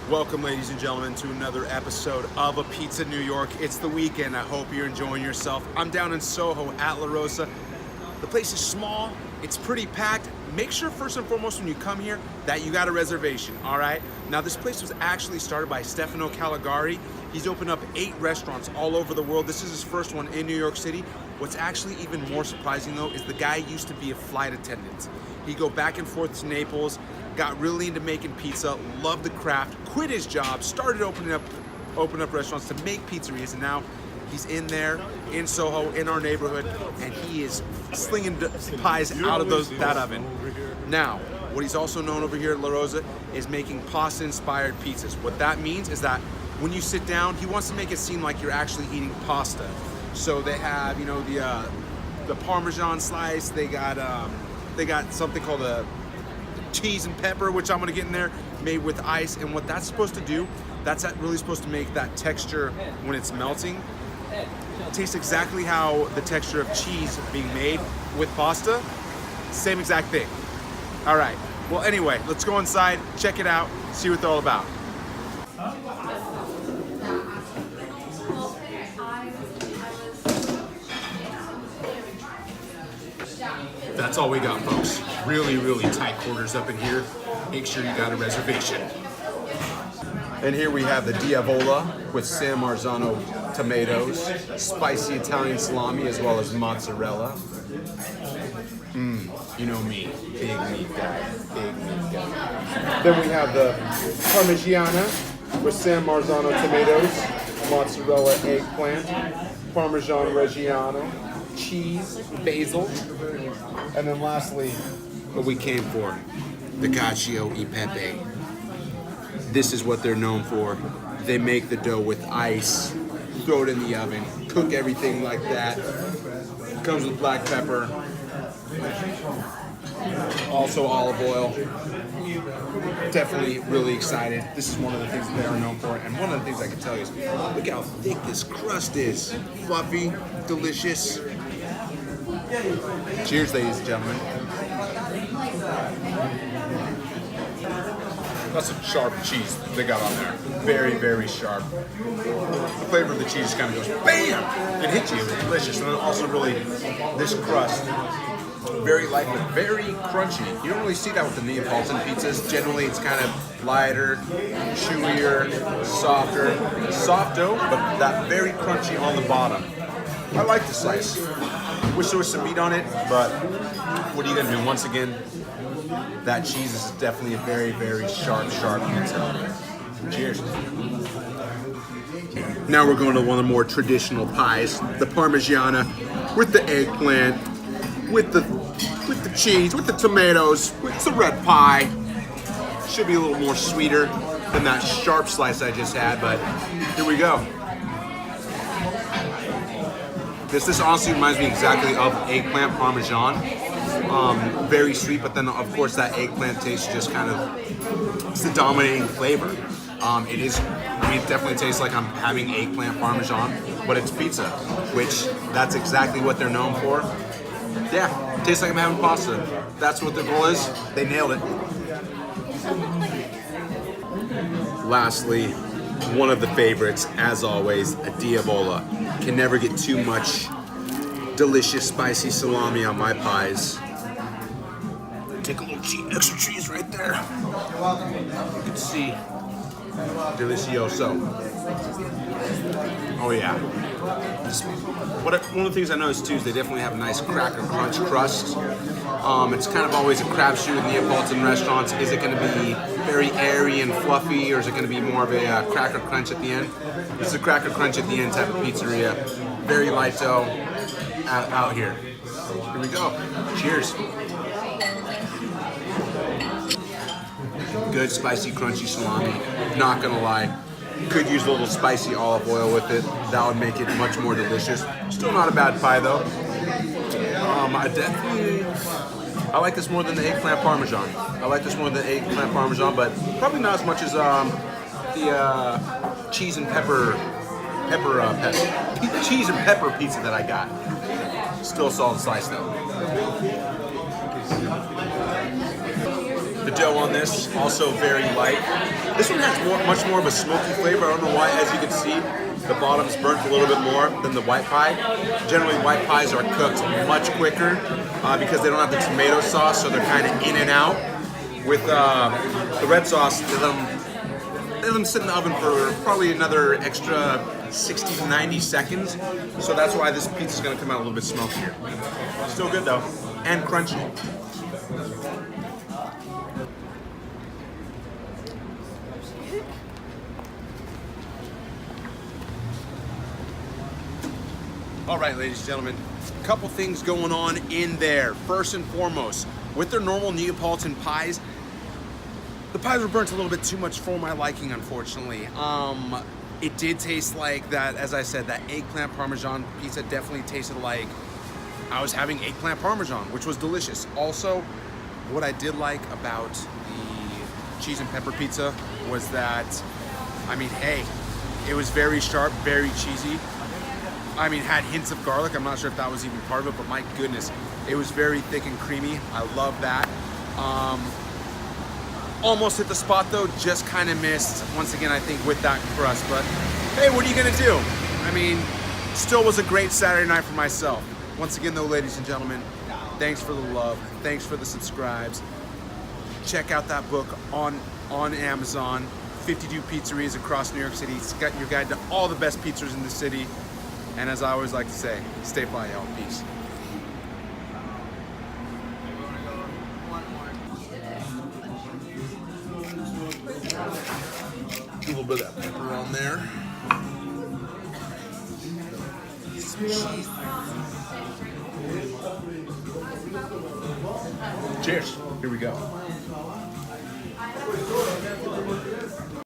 Welcome, ladies and gentlemen, to another episode of A Pizza New York. It's the weekend. I hope you're enjoying yourself. I'm down in SoHo at Rossa. The place is small. It's pretty packed. Make sure, first and foremost, when you come here, that you got a reservation, all right? Now, this place was actually started by Stefano Callegari. He's opened up 8 restaurants all over the world. This is his first one in New York City. What's actually even more surprising, though, is the guy used to be a flight attendant. He'd go back and forth to Naples, got really into making pizza, loved the craft, quit his job, started opening up restaurants to make pizzerias, and now he's in there, in SoHo, in our neighborhood, and he is slinging pies out of that oven. Now, what he's also known over here at La Rossa is making pasta-inspired pizzas. What that means is that when you sit down, he wants to make it seem like you're actually eating pasta. So they have, you know, the Parmesan slice. They got something called a cheese and pepper, which I'm gonna get in there, made with ice. And what that's supposed to do, that's really supposed to make that texture when it's melting taste exactly how the texture of cheese being made with pasta. Same exact thing. All right. Well, anyway, let's go inside, check it out, see what it's all about. That's all we got, folks. Really, really tight quarters up in here. Make sure you got a reservation. And here we have the Diavola with San Marzano tomatoes, spicy Italian salami, as well as mozzarella. You know me, big meat guy, big meat guy. Then we have the Parmigiana with San Marzano tomatoes, mozzarella eggplant, Parmesan Reggiano, cheese, basil, and then lastly, what we came for, the cacio e pepe. This is what they're known for. They make the dough with ice, throw it in the oven, cook everything like that. Comes with black pepper, also olive oil. Definitely really excited. This is one of the things that they are known for, and one of the things I can tell you is, look how thick this crust is. Fluffy, delicious. Cheers, ladies and gentlemen. That's some sharp cheese they got on there. Very, very sharp. The flavor of the cheese kind of goes BAM! It hits you. It's delicious. And then also really, this crust, very light but very crunchy. You don't really see that with the Neapolitan pizzas. Generally, it's kind of lighter, chewier, softer. Soft dough, but that very crunchy on the bottom. I like the slice. Wish there was some meat on it, but what are you gonna do? Once again, that cheese is definitely a very, very sharp pizza. Cheers. Now we're going to one of the more traditional pies, the Parmigiana, with the eggplant, with the cheese, with the tomatoes, with the red pie. Should be a little more sweeter than that sharp slice I just had, but here we go. This honestly reminds me exactly of eggplant Parmesan. Very sweet, but then of course that eggplant taste just kind of, it's the dominating flavor. It definitely tastes like I'm having eggplant Parmesan, but it's pizza, which that's exactly what they're known for. Yeah, tastes like I'm having pasta. That's what their goal is. They nailed it. Lastly, one of the favorites, as always, a Diavola. Can never get too much delicious spicy salami on my pies. Take a little extra cheese right there. You can see, delicioso. Oh yeah. One of the things I noticed too is they definitely have a nice cracker crunch crust. It's kind of always a crapshoot in Neapolitan restaurants. Is it going to be very airy and fluffy, or is it going to be more of a cracker crunch at the end? This is a cracker crunch at the end type of pizzeria. Very light dough out here. Here we go. Cheers. Good spicy crunchy salami. Not gonna lie. Could use a little spicy olive oil with it. That would make it much more delicious. Still not a bad pie though. I like this more than the eggplant Parmesan. But probably not as much as the cheese and pepper pizza that I got. Still a solid slice though. The dough on this, also very light. This one has much more of a smoky flavor. I don't know why. As you can see, the bottom's burnt a little bit more than the white pie. Generally, white pies are cooked much quicker because they don't have the tomato sauce, so they're kind of in and out. With the red sauce, they let them sit in the oven for probably another extra 60 to 90 seconds. So that's why this pizza's gonna come out a little bit smokier. Still good though, and crunchy. All right, ladies and gentlemen, a couple things going on in there. First and foremost, with their normal Neapolitan pies, the pies were burnt a little bit too much for my liking, unfortunately. It did taste like that, as I said, that eggplant Parmesan pizza definitely tasted like I was having eggplant Parmesan, which was delicious. Also, what I did like about the cheese and pepper pizza was that, I mean, hey, it was very sharp, very cheesy. I mean, had hints of garlic. I'm not sure if that was even part of it, but my goodness, it was very thick and creamy. I love that. Almost hit the spot though, just kind of missed, once again, I think, with that crust. But hey, what are you gonna do? I mean, still was a great Saturday night for myself. Once again though, ladies and gentlemen, thanks for the love, thanks for the subscribes. Check out that book on Amazon, 52 Pizzerias across New York City. It's got your guide to all the best pizzas in the city. And as I always like to say, stay fly, y'all. Peace. Do a little bit of that pepper on there. Some cheese. Cheers. Here we go.